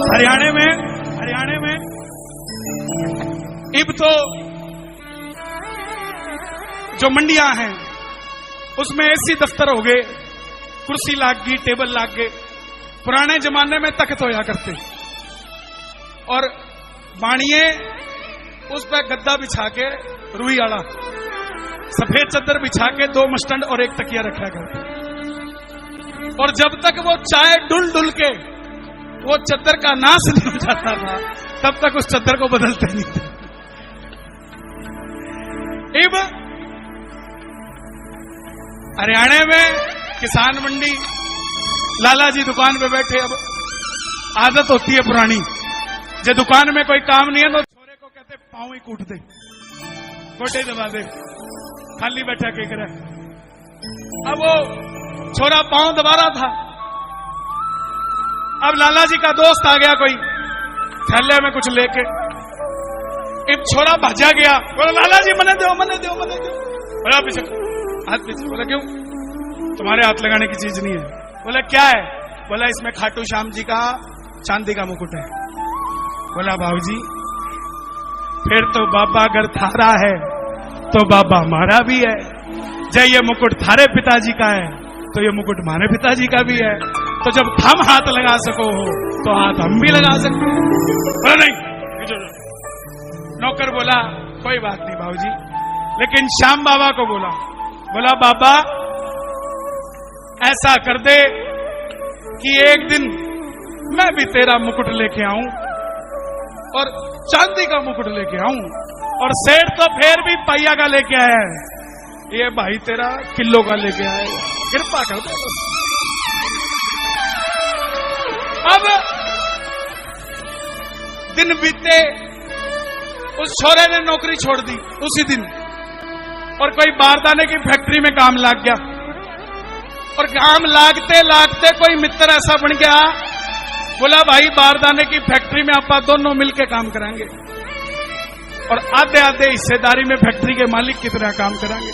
हरियाणा में अब तो जो मंडियां हैं उसमें ऐसी दफ्तर हो गए, कुर्सी लाग गई, टेबल लाग गए। पुराने जमाने में तख्त होया करते और बाणिये उस पर गद्दा बिछा के, रुई आला सफेद चादर बिछा के 2 मस्टंड और 1 तकिया रखा करते। और जब तक वो चाय डुल डुल के वो चादर का नाश नहीं हो जाता था, तब तक उस चादर को बदलते नहीं थे। अब हरियाणा में किसान मंडी, लाला जी दुकान पे बैठे। अब आदत होती है पुरानी, जो दुकान में कोई काम नहीं है तो छोरे को कहते पांव ही कूट दे, गोटे दबा दे, खाली बैठा के करे। अब वो छोरा पांव दबा रहा था। अब लाला जी का दोस्त आ गया कोई थैले में कुछ लेके। अब छोरा भाजा गया, बोला लाला जी मने दो, मने दो, मने दो। बोला पीछे हाथ पीछे। बोला क्यों? तुम्हारे हाथ लगाने की चीज नहीं है। बोला क्या है? बोला इसमें खाटू श्याम जी का चांदी का मुकुट है। बोला बाबूजी फिर तो बाबा अगर थारा है तो बाबा हमारा भी है। जय ये मुकुट थारे पिताजी का है तो ये मुकुट हमारे पिताजी का भी है। तो जब हम हाथ लगा सको हो तो हाथ हम भी लगा सकते हैं। बोला नहीं। नौकर बोला कोई बात नहीं बाबूजी, लेकिन श्याम बाबा को बोला, बोला बाबा ऐसा कर दे कि एक दिन मैं भी तेरा मुकुट लेके आऊं और चांदी का मुकुट लेके आऊं। और सेठ तो फिर भी पहिया का लेके आया है, ये भाई तेरा किलो का लेके आया है, कृपा कर दो बस। अब दिन बीते, उस छोरे ने नौकरी छोड़ दी उसी दिन और कोई बारदाने की फैक्ट्री में काम लाग गया। और काम लागते लागते कोई मित्र ऐसा बन गया, बोला भाई बारदाने की फैक्ट्री में आप दोनों मिलके काम कराएंगे और आधे आधे हिस्सेदारी में फैक्ट्री के मालिक की तरह काम कराएंगे।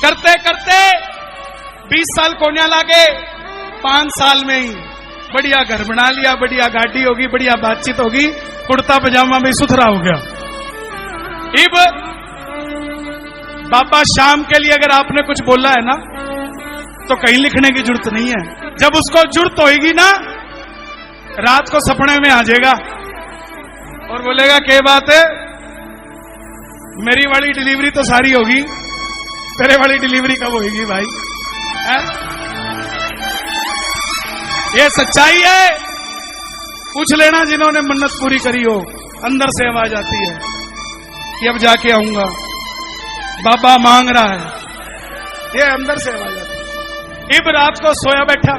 करते करते 20 साल कोनिया लागे। 5 साल में ही बढ़िया घर बना लिया, बढ़िया गाड़ी होगी, बढ़िया बातचीत होगी, कुर्ता पजामा भी सुथरा हो गया। अब बाबा शाम के लिए अगर आपने कुछ बोला है ना तो कहीं लिखने की जरूरत नहीं है। जब उसको जरूरत होगी ना, रात को सपने में आ जाएगा और बोलेगा क्या बात है, मेरी वाली डिलीवरी तो सारी होगी, तेरे वाली डिलीवरी कब होगी भाई? है? ये सच्चाई है। पूछ लेना जिन्होंने मन्नत पूरी करी हो, अंदर से आवाज आती है कि अब जाके आऊंगा, बाबा मांग रहा है, ये अंदर से आवाज आती है। अब रात को सोया बैठा,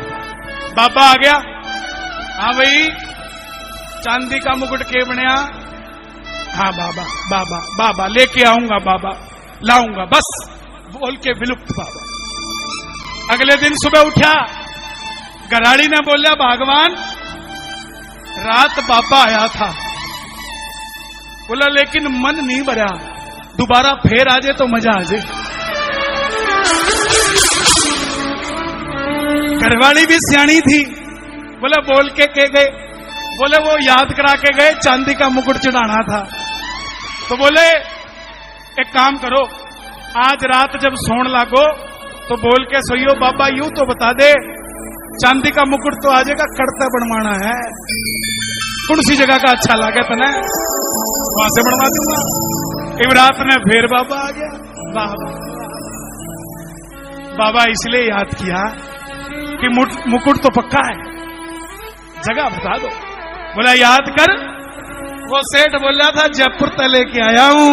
बाबा आ गया। हाँ भाई चांदी का मुकुट के बनया? हाँ बाबा, बाबा बाबा लेके आऊंगा, बाबा लाऊंगा, बस बोल के विलुप्त बाबा। अगले दिन सुबह उठा, गराड़ी ने बोला भगवान रात बाबा आया था। बोला लेकिन मन नहीं भरा, दोबारा फिर आ जाए तो मजा आ जाए। घरवाली भी सियाणी थी, बोले बोल के गए? बोले वो याद करा के गए चांदी का मुकुट चढ़ाना था। तो बोले एक काम करो, आज रात जब सोने लागो तो बोल के सोइयो, बाबा यूं तो बता दे चांदी का मुकुट तो आ जाएगा, कड़ता बनवाना है, कौन सी जगह का अच्छा लगे तने, वहां से बनवा दूंगा। इब रात में फिर बाबा आ गया। बाबा इसलिए याद किया कि मुकुट तो पक्का है, जगह बता दो। बोला याद कर, वो सेठ बोला था जयपुर तक लेके आया हूं,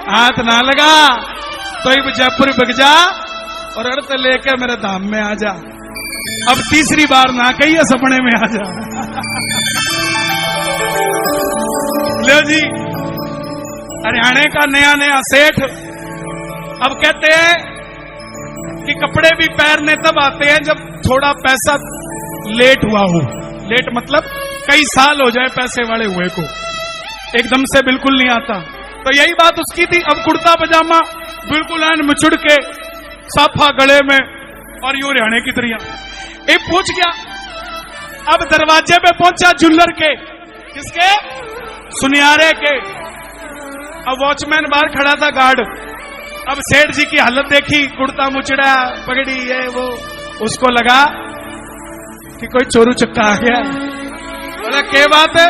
हाथ ना लगा तो अब जयपुर बिक जा और अर्थ लेके मेरे धाम में आ जा। अब तीसरी बार ना कहिए सपने में आ जा। लो जी, हरियाणा का नया नया सेठ अब कहते हैं कि कपड़े भी पैरने तब आते हैं जब थोड़ा पैसा लेट हुआ हो। लेट मतलब कई साल हो जाए पैसे वाले हुए को, एकदम से बिल्कुल नहीं आता। तो यही बात उसकी थी। अब कुर्ता पजामा बिल्कुल मुचुड़ के, साफा गले में और यूं रहने की तरह। एक पूछ गया, अब दरवाजे पे पहुंचा ज्वेलर के, किसके? सुनियारे के। अब वॉचमैन बाहर खड़ा था, गार्ड। अब सेठ जी की हालत देखी, कुर्ता मुचड़ा, पगड़ी, ये वो। उसको लगा कि कोई चोरू चक्का आ गया। बोला क्या बात है?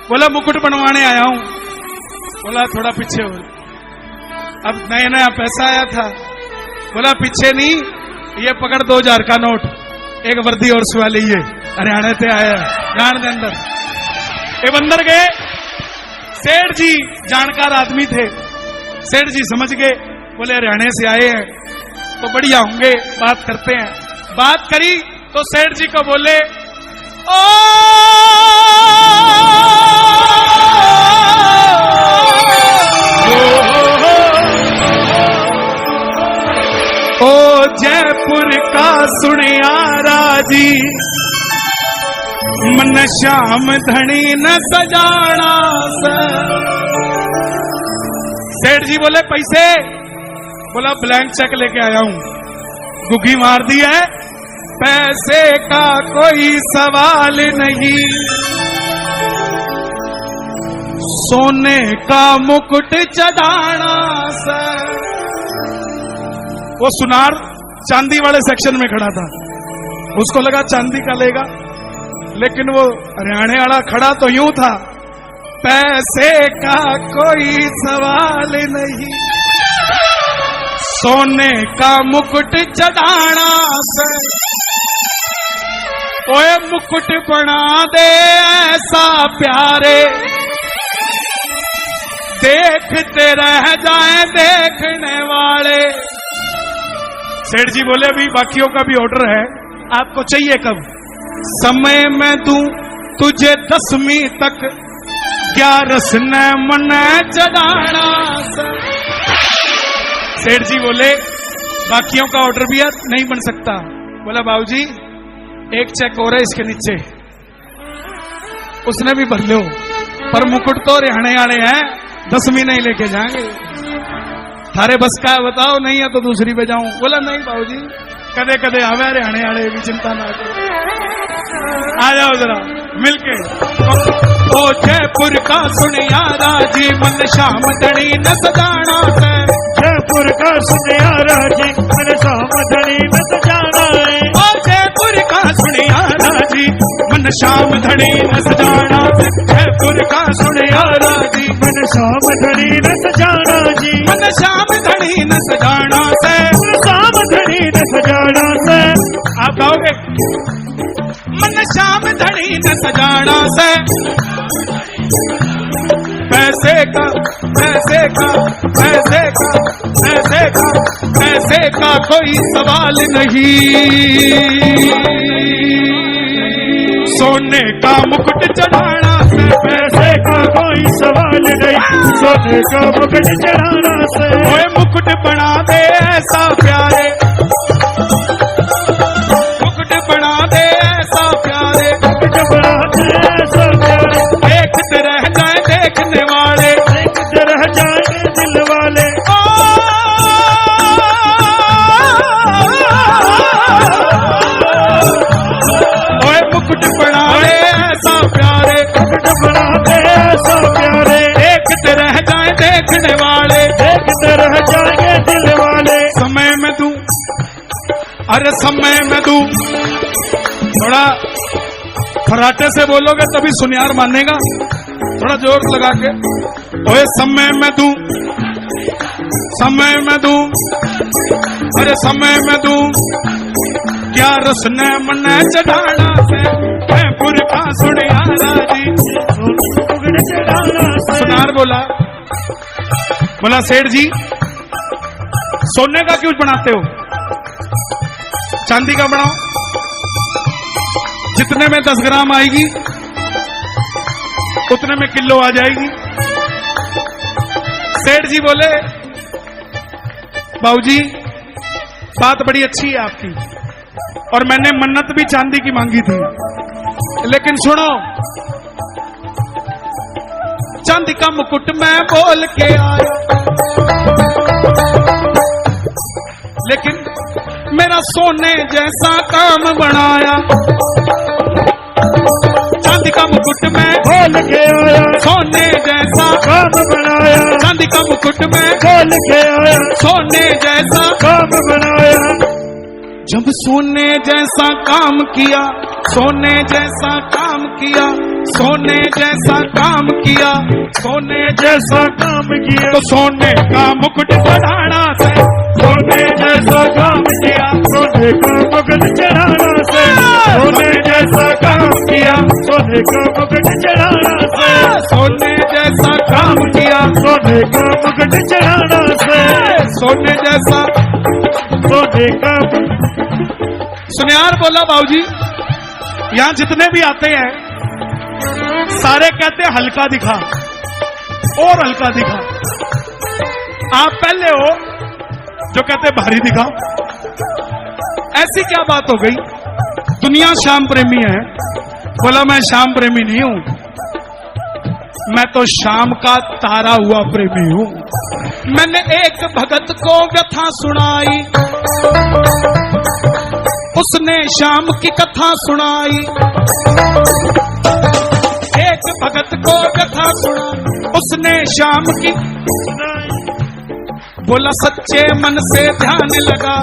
बोला मुकुट बनवाने आया हूं। बोला थोड़ा पीछे हो। अब नया नया पैसा आया था। बोला पीछे नहीं, ये पकड़ 2000 का नोट, एक वर्दी और सुहा लीजिए, हरियाणा से आया गांड के अंदर। ये बंदर गए। सेठ जी जानकार आदमी थे, सेठ जी समझ गए। बोले हरियाणा से आए हैं तो बढ़िया होंगे, बात करते हैं। बात करी तो सेठ जी को बोले, ओ जयपुर का सुनियारा जी, मन श्याम धनी न सजाना से। सेठ जी बोले पैसे? बोला ब्लैंक चेक लेके आया हूं। गुग्गी मार दी है, पैसे का कोई सवाल नहीं, सोने का मुकुट चढ़ाना से। वो सुनार चांदी वाले सेक्शन में खड़ा था, उसको लगा चांदी का लेगा, लेकिन वो हरियाणा वाला खड़ा तो यूं था, पैसे का कोई सवाल नहीं, सोने का मुकुट चढ़ाना से। ओए मुकुट बना दे ऐसा प्यारे, देखते रह जाए देखने वाले। सेठ जी बोले अभी बाकियों का भी ऑर्डर है, आपको चाहिए कब? समय मैं दूं तुझे 10वीं तक, 11 ने मन चढ़ाना। सेठ जी बोले बाकियों का ऑर्डर भी नहीं बन सकता। बोला बाबूजी एक चेक और है इसके नीचे, उसने भी भर लो, पर मुकुट तो हरियाणा वाले हैं, 10वीं नहीं लेके जाएंगे। थारे बस का है बताओ, नहीं है तो दूसरी पे जाऊं। बोला नहीं बाबूजी, कदे कदे आवे हरियाणा वाले भी, चिंता ना करो, आ जाओ जरा मिलके। ओ जयपुर का सुनियारा जी, मन श्याम धनी न सजाना से। जयपुर का सुनियारा जी, मन श्याम धनी न सजाना है। ओ जयपुर का सुनियारा जी, मन श्याम धनी न सजाना से। जयपुर का सुनियारा जी, मन श्याम धनी न सजाना जी, मन श्याम धनी न सजाना से। मन श्याम धनी न सजाना से। आप गाओगे? मन श्याम धनी न सजाना से। पैसे का पैसे का पैसे का पैसे का पैसे का कोई सवाल नहीं, सोने का मुकुट चढ़ाना से। पैसे का कोई सवाल नहीं, सोने का मुकुट चढ़ाना से। ओए मुकुट बना दे ऐसा प्यारे, मुकुट बना दे ऐसा प्यारे, मुकुट बना दे ऐसा प्यारे, देखते रह जाए देखने वाले, देखते रह जाए दिल वाले। ओए मुकुट बना दे ऐसा प्यारे, मुकुट बना दे ऐसा प्यारे, देखते रह जाए देखने वाले, देखते रह जाएंगे दिल वाले। समय में दूं, अरे समय में दूं, थोड़ा फराटे से बोलोगे तभी सुनियार मानेगा, थोड़ा जोर लगा के। ओए समय में दूं, समय में दूं, अरे समय में दूं, क्या रसने मन चढ़ाना से। जयपुर का सुनियारा जी, मुकुट चढ़ाना से। सुनार बोला, बोला सेठ जी सोने का क्यों बनाते हो, चांदी का बनाओ, जितने में 10 ग्राम आएगी उतने में किलो आ जाएगी। सेठ जी बोले बाबूजी बात बड़ी अच्छी है आपकी, और मैंने मन्नत भी चांदी की मांगी थी, लेकिन सुनो, चांदी का मुकुट मैं बोल के आया, लेकिन मेरा सोने जैसा काम बनाया। चांदी चांदी का मुकुट में खोल के आया, सोने जैसा काम बनाया, चांदी का मुकुट में खोल के आया, सोने जैसा काम बनाया। जब सोने जैसा काम किया, सोने जैसा काम किया, सोने जैसा काम किया, सोने जैसा काम किया, तो सोने का मुकुट चढ़ाना से, सोने जैसा काम किया, सोने का मुकुट चढ़ाना से, सोने जैसा काम किया, सोने का मुकुट चढ़ाना से, सोने जैसा काम किया, सोने का मुकुट चढ़ाना से, सोने जैसा। सोने का। सुनियार बोला बाबूजी, यहाँ जितने भी आते हैं सारे कहते हैं हल्का दिखा और हल्का दिखा। आप पहले हो जो कहते भारी दिखा। ऐसी क्या बात हो गई? दुनिया श्याम प्रेमी है। बोला मैं श्याम प्रेमी नहीं हूं, मैं तो शाम का तारा हुआ प्रेमी हूं। मैंने एक भगत को व्यथा सुनाई, उसने शाम की कथा सुनाई। एक भगत को व्यथा सुनाई, उसने शाम की। बोला सच्चे मन से ध्यान लगा,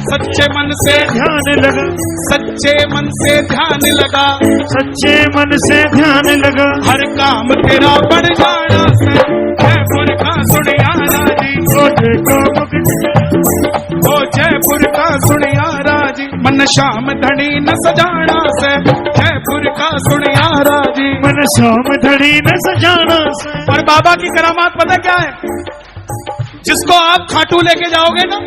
सच्चे मन से ध्यान लगा, सच्चे मन से ध्यान लगा, सच्चे मन से ध्यान लगा। हर काम तेरा बढ़ जाना से, जयपुर का सुनियारा जी, सोने का मुकुट, ओ जयपुर का सुनियारा जी, मन श्याम धनी न सजाना से, जयपुर का सुनियारा जी। मन श्याम धड़ी न सजाना से। और बाबा की करामात पता क्या है? जिसको आप खाटू लेके जाओगे ना,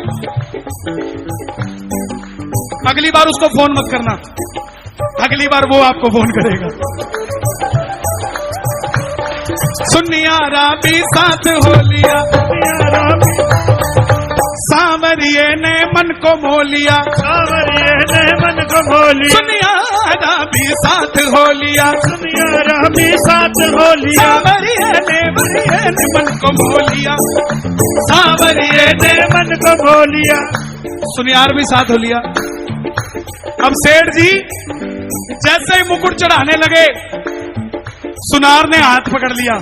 अगली बार उसको फोन मत करना, अगली बार वो आपको फोन करेगा। सुनियारा भी साथ हो लिया, सांवरिये ने मन को मोह लिया, सांवरिये ने मन को मोह लिया। सुनियारा भी साथ हो लिया, सुनियारा भी साथ हो लिया। सांवरिये ने मन को मोह लिया, सांवरिये ने मन को मोह लिया। सुनियार भी साथ हो लिया। अब सेठ जी जैसे ही मुकुट चढ़ाने लगे, सुनार ने हाथ पकड़ लिया।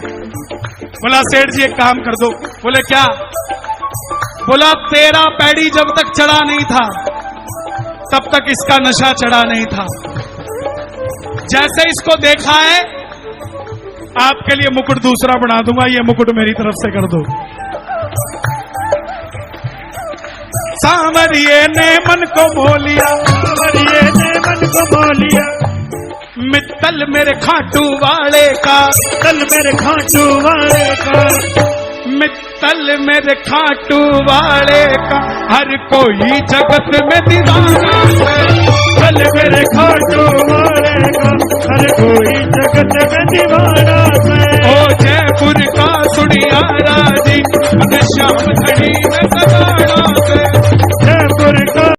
बोला सेठ जी एक काम कर दो। बोले क्या? बोला तेरा पैड़ी जब तक चढ़ा नहीं था तब तक इसका नशा चढ़ा नहीं था। जैसे इसको देखा है, आपके लिए मुकुट दूसरा बना दूंगा, ये मुकुट मेरी तरफ से कर दो। सांवरिये ने मन को मोह लिया, सांवरिये ने मन को मोह लिया। मित्तल मेरे खाटू वाले का, कल मेरे खाटू वाले का, मित्तल मेरे खाटू वाले का, हर कोई जगत में दीवाना है। कल मेरे खाटू वाले का, हर कोई जगत में दीवाना है। ओ जयपुर का सुनियारा जी, मन श्याम